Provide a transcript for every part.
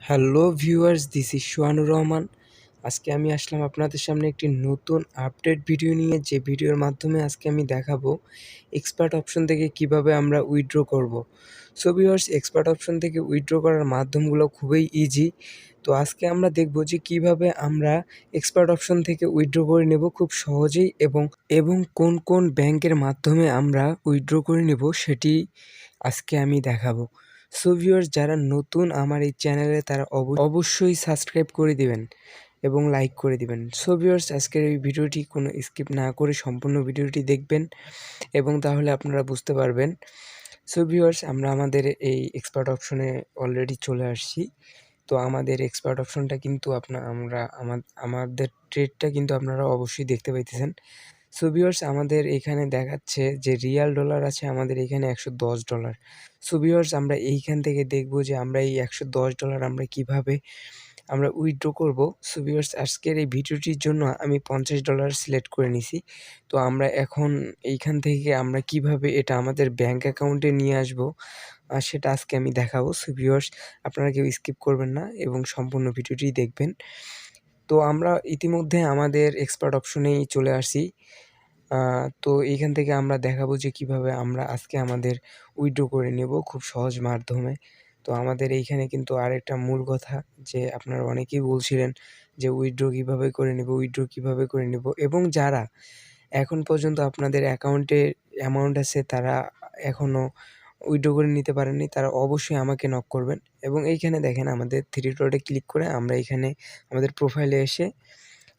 Hello viewers, this is Sohanur Rahman. আজকে আমি আসলাম আপনাদের সামনে একটি নতুন আপডেট ভিডিও নিয়ে, যে ভিডিওর মাধ্যমে আজকে আমি দেখাবো এক্সপার্ট অপশন থেকে কিভাবে আমরা উইথড্র করব। সো ভিউয়ার্স, এক্সপার্ট অপশন থেকে উইথড্র করার মাধ্যমগুলো খুবই ইজি। তো আজকে আমরা দেখব যে কিভাবে আমরা এক্সপার্ট অপশন থেকে উইথড্র করে নেব খুব সহজেই, এবং কোন কোন ব্যাংকের মাধ্যমে আমরা উইথড্র করে নেব সেটি আজকে আমি দেখাবো। সো ভিউয়ার্স, যারা নতুন আমার এই চ্যানেলে তারা অবশ্যই সাবস্ক্রাইব করে দিবেন এবং লাইক করে দিবেন। সো ভিউয়ার্স, আজকের এই ভিডিওটি কোনো স্কিপ না করে সম্পূর্ণ ভিডিওটি দেখবেন এবং তাহলে আপনারা বুঝতে পারবেন। সো ভিউয়ার্স, আমরা আমাদের এই এক্সপার্ট অপশনে অলরেডি চলে আসছি। তো আমাদের এক্সপার্ট অপশনটা কিন্তু আমাদের ট্রেডটা কিন্তু আপনারা অবশ্যই দেখতে পাইতেছেন। সো ভিউয়ার্স, আমাদের এখানে দেখাচ্ছে যে রিয়াল ডলার আছে আমাদের এখানে $110। সো ভিউয়ার্স, আমরা এইখান থেকে দেখব যে আমরা এই $110 আমরা কিভাবে উইথড্র করব। সো ভিউয়ার্স, আজকের এই ভিডিওটির জন্য আমি $50 সিলেক্ট করে নিছি। তো আমরা এখন এইখান থেকে আমরা কিভাবে এটা আমাদের ব্যাংক অ্যাকাউন্টে নিয়ে আসব সেটা আজকে আমি দেখাবো। সো ভিউয়ার্স, আপনারা কেউ স্কিপ করবেন না এবং সম্পূর্ণ ভিডিওটি দেখবেন। তো আমরা ইতিমধ্যে আমাদের এক্সপার্ট অপশনেই চলে আসছি। তো এইখান থেকে আমরা দেখাবো যে কিভাবে আমরা আজকে আমাদের উইথড্র করে নেব খুব সহজ মাধ্যমে। তো আমাদের এইখানে কিন্তু আরেকটা মূল কথা, যে আপনারা অনেকেই বলছিলেন যে উইথড্র কীভাবে করে নেব, এবং যারা এখন পর্যন্ত আপনাদের অ্যাকাউন্টে অ্যামাউন্ট আছে তারা এখনও উইথড্র করে নিতে পারেননি, তারা অবশ্যই আমাকে নক করবেন। এবং এইখানে দেখেন আমাদের থ্রি ডটে ক্লিক করে আমরা এখানে আমাদের প্রোফাইলে এসে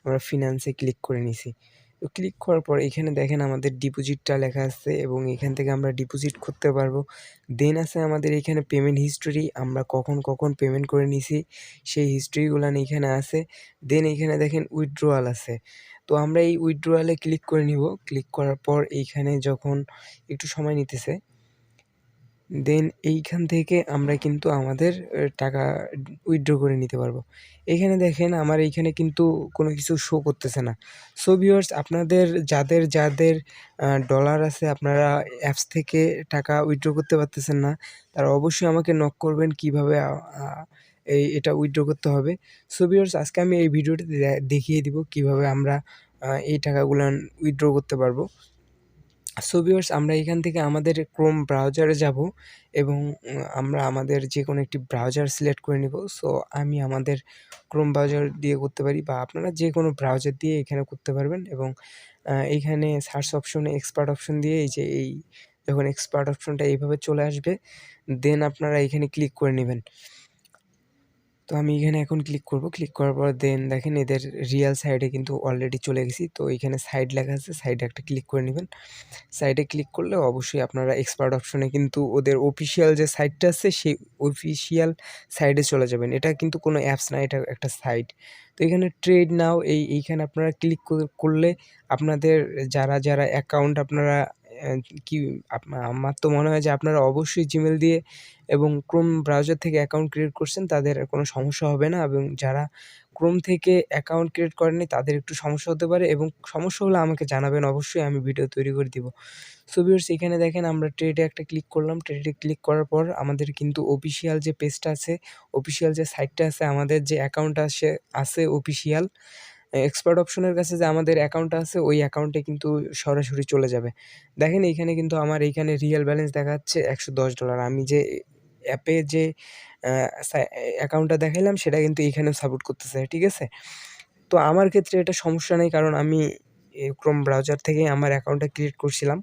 আমরা ফিনান্সে ক্লিক করে নিছি। তো ক্লিক করার পর এখানে দেখেন আমাদের ডিপোজিটটা লেখা আছে এবং এখান থেকে আমরা ডিপোজিট করতে পারবো। দেন আছে আমাদের এখানে পেমেন্ট হিস্টোরি, আমরা কখন পেমেন্ট করে নিছি সেই হিস্ট্রিগুলান এখানে আছে। দেন এইখানে দেখেন উইথড্রয়াল আছে। তো আমরা এই উইথড্রয়ালে ক্লিক করে নিব। ক্লিক করার পর এইখানে যখন একটু সময় নিতেছে, দেন এইখান থেকে আমরা কিন্তু আমাদের টাকা উইথড্র করে নিতে পারবো। এখানে দেখেন আমার এইখানে কিন্তু কোনো কিছু শো করতেছে না। সো ভিউয়ার্স, আপনাদের যাদের ডলার আছে, আপনারা অ্যাপস থেকে টাকা উইথড্র করতে পারতেছেন না, তারা অবশ্যই আমাকে নক করবেন কিভাবে এটা উইথড্র করতে হবে। সো ভিউয়ার্স, আজকে আমি এই ভিডিওটিতে দেখিয়ে দিব কিভাবে আমরা এই টাকাগুলান উইথড্র করতে পারবো। সো ভিউয়ার্স, আমরা এখান থেকে আমাদের ক্রোম ব্রাউজারে যাব এবং আমরা আমাদের যে কোনো একটি ব্রাউজার সিলেক্ট করে নিব। সো আমি আমাদের ক্রোম ব্রাউজার দিয়ে করতে পারি, বা আপনারা যে কোনো ব্রাউজার দিয়ে এখানে করতে পারবেন। এবং এইখানে সার্চ অপশনে এক্সপার্ট অপশন দিয়ে এই যখন এক্সপার্ট অপশনটা এইভাবে চলে আসবে, দেন আপনারা এখানে ক্লিক করে নেবেন। তো আমি এখানে এখন ক্লিক করব। ক্লিক করার পর দেন দেখেন এদের রিয়াল সাইডে কিন্তু অলরেডি চলে গেছি। তো এখানে সাইড লেখা আছে, সাইডে একটা ক্লিক করে নেবেন। সাইডে ক্লিক করলে অবশ্যই আপনারা এক্সপার্ট অপশনে কিন্তু ওদের অফিসিয়াল যে সাইটটা আছে সেই অফিসিয়াল সাইডে চলে যাবেন। এটা কিন্তু কোনো অ্যাপস না, এটা একটা সাইট। তো এখানে ট্রেড নাও এইখানে আপনারা ক্লিক করলে আপনাদের যারা অ্যাকাউন্ট আপনারা কি আমার তো মনে হয় যে আপনারা অবশ্যই জিমেল দিয়ে এবং ক্রোম ব্রাউজার থেকে অ্যাকাউন্ট ক্রিয়েট করছেন, তাদের কোনো সমস্যা হবে না। এবং যারা ক্রোম থেকে অ্যাকাউন্ট ক্রিয়েট করেননি তাদের একটু সমস্যা হতে পারে, এবং সমস্যা হলে আমাকে জানাবেন, অবশ্যই আমি ভিডিও তৈরি করে দিব। সো ভিউয়ার্স, এখানে দেখেন আমরা ট্রেডে একটা ক্লিক করলাম। ট্রেডে ক্লিক করার পর আমাদের কিন্তু অফিসিয়াল যে পেজটা আছে, অফিসিয়াল যে সাইটটা আছে, আমাদের যে অ্যাকাউন্ট আছে অফিসিয়াল এক্সপার্ট অপশনের কাছে যে আমাদের অ্যাকাউন্টটা আছে, ওই অ্যাকাউন্টে কিন্তু সরাসরি চলে যাবে। দেখেন এইখানে কিন্তু আমার এইখানে রিয়েল ব্যালেন্স দেখাচ্ছে $110। আমি যে অ্যাপে যে অ্যাকাউন্টটা দেখাইলাম সেটা কিন্তু এইখানেও সাপোর্ট করতেছে, ঠিক আছে? তো আমার ক্ষেত্রে এটা সমস্যা নেই, কারণ আমি ক্রোম ব্রাউজার থেকেই আমার অ্যাকাউন্টটা ক্রিয়েট করছিলাম,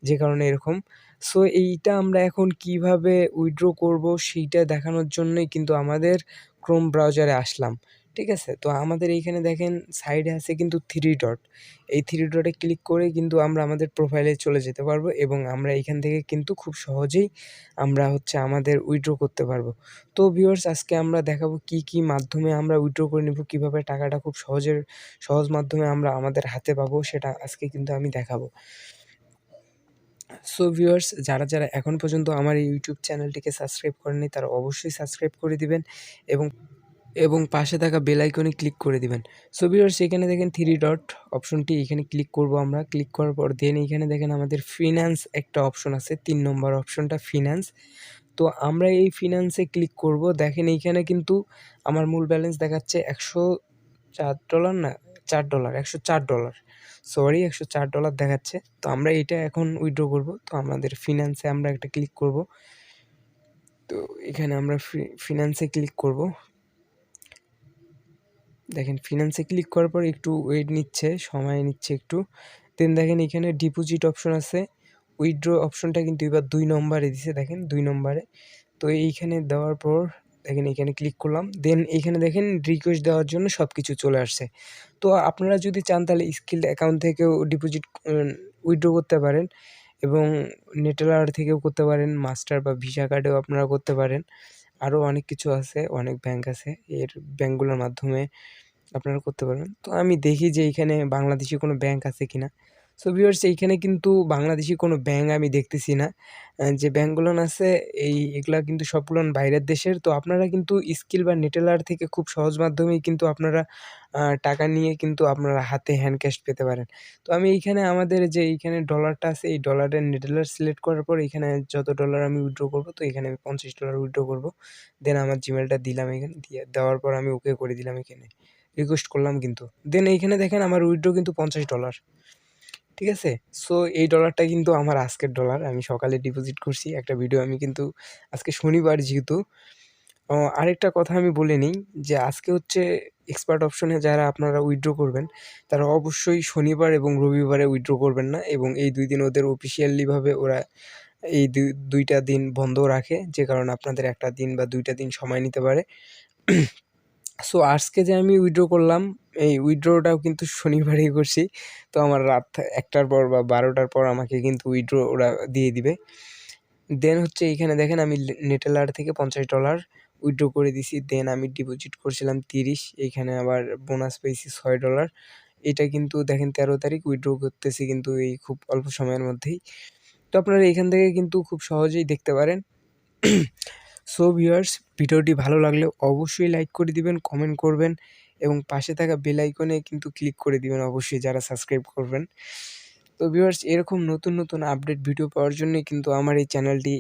যে কারণে এরকম। সো এইটা আমরা এখন কিভাবে উইথড্র করব সেইটা দেখানোর জন্যই কিন্তু আমাদের ক্রোম ব্রাউজারে আসলাম, ঠিক আছে? তো আমাদের এইখানে দেখেন সাইডে আছে কিন্তু থ্রি ডট। এই থ্রি ডটে ক্লিক করে কিন্তু আমরা আমাদের প্রোফাইলে চলে যেতে পারবো, এবং আমরা এইখান থেকে কিন্তু খুব সহজেই আমরা আমাদের উইথড্র করতে পারবো। তো ভিউয়ার্স, আজকে আমরা দেখাবো কি মাধ্যমে আমরা উইথড্র করে নেব, কিভাবে টাকাটা খুব সহজ মাধ্যমে আমরা আমাদের হাতে পাবো, সেটা আজকে কিন্তু আমি দেখাবো। সো ভিউয়ার্স, যারা এখন পর্যন্ত আমার এই ইউটিউব চ্যানেলটিকে সাবস্ক্রাইব করেননি তারা অবশ্যই সাবস্ক্রাইব করে দিবেন এবং পাশে থাকা বেল আইকনে ক্লিক করে দিবেন। সো ভিউয়ার্স, এখানে দেখেন থ্রি ডট অপশনটি, এখানে ক্লিক করব আমরা। ক্লিক করার পর দেন এইখানে দেখেন আমাদের ফিন্যান্স একটা অপশন আছে, 3 নম্বর অপশনটা ফিন্যান্স। তো তো আমরা এই ফিনান্সে ক্লিক করব। দেখেন এইখানে কিন্তু আমার মূল ব্যালেন্স দেখাচ্ছে $104 না $4 $104 সরি $104 দেখাচ্ছে। তো আমরা এটা এখন উইথড্র করব। তো আমাদের ফিনান্সে আমরা একটা ক্লিক করব। তো এখানে আমরা ফিনান্সে ক্লিক করব। দেখেন ফিনান্সে ক্লিক করার পর একটু ওয়েট নিচ্ছে, সময় নিচ্ছে একটু। দেন দেখেন এখানে ডিপোজিট অপশন আছে, উইথড্র অপশনটা কিন্তু এবার 2 নম্বরে দিছে, দেখেন 2 নম্বরে। তো এইখানে দেওয়ার পর দেখেন এইখানে ক্লিক করলাম। দেন এইখানে দেখেন রিকোয়েস্ট দেওয়ার জন্য সব কিছু চলে আসছে। তো আপনারা যদি চান তাহলে স্কিল্ড অ্যাকাউন্ট থেকেও ডিপোজিট উইথড্র করতে পারেন এবং নেটেলার থেকেও করতে পারেন, মাস্টার বা ভিসা কার্ডেও আপনারা করতে পারেন। আরও অনেক কিছু আছে, অনেক ব্যাংক আছে, এর ব্যাংকগুলোর মাধ্যমে আপনারা করতে পারবেন। তো আমি দেখি যে এইখানে বাংলাদেশি কোনো ব্যাংক আছে কিনা। সো ভিউয়ার্স এইখানে কিন্তু বাংলাদেশি কোনো ব্যাংক আমি দেখতেছি না। যে ব্যাংকগুলো আছে এগুলা কিন্তু সবগুলো বাইরের দেশের। তো আপনারা কিন্তু স্কিল বা নেটেলার থেকে খুব সহজ মাধ্যমেই কিন্তু আপনারা টাকা নিয়ে কিন্তু আপনারা হাতে হ্যান্ড ক্যাশ পেতে পারেন। তো আমি এইখানে আমাদের যে এইখানে ডলারটা আছে, এই ডলারের নেটেলার সিলেক্ট করার পর এখানে যত ডলার আমি উইথড্র করব, তো এখানে আমি $50 উইথড্র করব। দেন আমার জিমেলটা দিলাম, এখানে দেওয়ার পর আমি ওকে করে দিলাম, এখানে রিকোয়েস্ট করলাম কিন্তু। দেন এইখানে দেখেন আমার উইথড্র কিন্তু $50, ঠিক আছে? সো এই ডলারটা কিন্তু আমার আজকের ডলার, আমি সকালে ডিপোজিট করছি। একটা ভিডিও আমি কিন্তু আজকে শনিবার যেহেতু, আরেকটা কথা আমি বলে নিই যে আজকে হচ্ছে এক্সপার্ট অপশনে যারা আপনারা উইথড্র করবেন তারা অবশ্যই শনিবার এবং রবিবারে উইথড্র করবেন না, এবং এই 2 দিন ওদের অফিসিয়ালিভাবে ওরা এই দুইটা দিন বন্ধ রাখে, যে কারণে আপনাদের একটা দিন বা 2টা দিন সময় নিতে পারে। সো আজকে যে আমি উইথড্র করলাম, এই উইথড্রটাও কিন্তু শনিবারেই করছি। তো আমার রাত 1টার পর বা 12টার পর আমাকে কিন্তু উইথড্র ওরা দিয়ে দিবে। দেন হচ্ছে এইখানে দেখেন আমি নেটেলার থেকে $50 উইথড্র করে দিছি। দেন আমি ডিপোজিট করছিলাম 30, এইখানে আবার বোনাস পেয়েছি $6। এটা কিন্তু দেখেন 13 তারিখ উইথড্র করতেছি কিন্তু এই খুব অল্প সময়ের মধ্যেই। তো আপনারা এখান থেকে কিন্তু খুব সহজেই দেখতে পারেন। সো ভিউয়ার্স, ভিডিওটি ভালো লাগলে অবশ্যই লাইক করে দিবেন, কমেন্ট করবেন এবং পাশে থাকা বেল আইকনে কিন্তু ক্লিক করে দিবেন অবশ্যই, যারা সাবস্ক্রাইব করবেন। তো ভিউয়ার্স, এরকম নতুন নতুন আপডেট ভিডিও পাওয়ার জন্যই কিন্তু আমার এই চ্যানেলটি,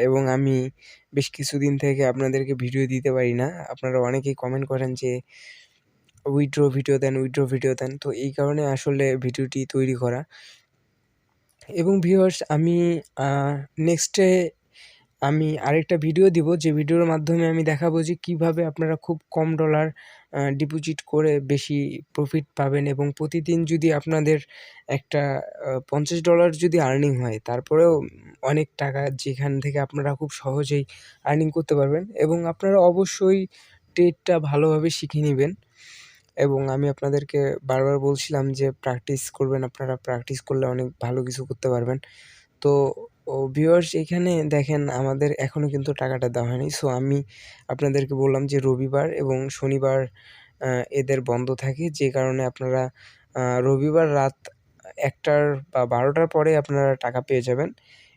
এবং আমি বেশ কিছুদিন থেকে আপনাদেরকে ভিডিও দিতে পারি না। আপনারা অনেকেই কমেন্ট করেন যে উইথড্র ভিডিও দেন, উইথড্র ভিডিও দেন। তো এই কারণে আসলে ভিডিওটি তৈরি করা। এবং ভিউয়ার্স, আমি নেক্সটে আমি আরেকটা ভিডিও দিব, যে ভিডিওর মাধ্যমে আমি দেখাবো যে কীভাবে আপনারা খুব কম ডলার ডিপোজিট করে বেশি প্রফিট পাবেন, এবং প্রতিদিন যদি আপনাদের একটা $50 যদি আর্নিং হয়, তারপরেও অনেক টাকা যেখান থেকে আপনারা খুব সহজেই আর্নিং করতে পারবেন। এবং আপনারা অবশ্যই ট্রেডটা ভালোভাবে শিখে নেবেন, এবং আমি আপনাদেরকে বারবার বলছিলাম যে প্র্যাকটিস করবেন, আপনারা প্র্যাকটিস করলে অনেক ভালো কিছু করতে পারবেন। তো ভিউয়ার্স, এখানে দেখেন আমাদের এখনও কিন্তু টাকাটা দেওয়া হয়নি। সো আমি আপনাদেরকে বললাম যে রবিবার এবং শনিবার এদের বন্ধ থাকে, যে কারণে আপনারা রবিবার রাত 1টার বা 12টার পরে আপনারা টাকা পেয়ে যাবেন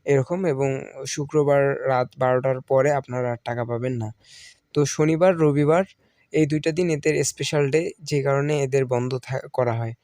এরকম, এবং শুক্রবার রাত 12টার পরে আপনারা টাকা পাবেন না। তো শনিবার, রবিবার এই 2টা দিন এদের স্পেশাল ডে, যে কারণে এদের বন্ধ করা হয়।